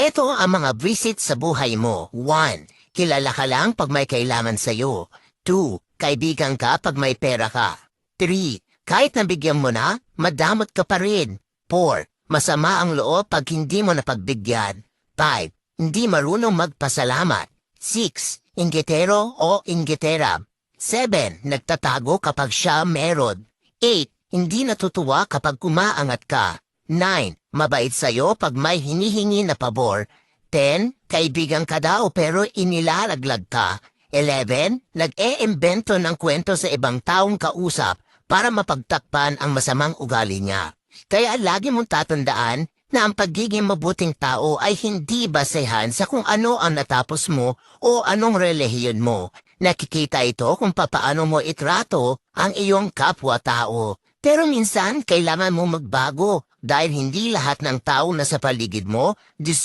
Ito ang mga visit sa buhay mo. 1. Kilala ka lang pag may kailangan sa'yo. 2. Kaibigan ka pag may pera ka. 3. Kahit nabigyan mo na, madamot ka pa rin. 4. Masama ang loob pag hindi mo napagbigyan. 5. Hindi marunong magpasalamat. 6. Inggitero o inggitera. 7. Nagtatago kapag siya meron. 8. Hindi natutuwa kapag umaangat ka. 9. Mabait sa'yo pag may hinihingi na pabor. 10. Kaibigan ka daw pero inilalaglag ka. 11. Nag-e-imbento ng kwento sa ibang taong kausap para mapagtakpan ang masamang ugali niya. Kaya lagi mong tatandaan na ang pagiging mabuting tao ay hindi basehan sa kung ano ang natapos mo o anong relihiyon mo. Nakikita ito kung papaano mo itrato ang iyong kapwa-tao. Pero minsan kailangan mo magbago dahil hindi lahat ng tao na sa paligid mo deserve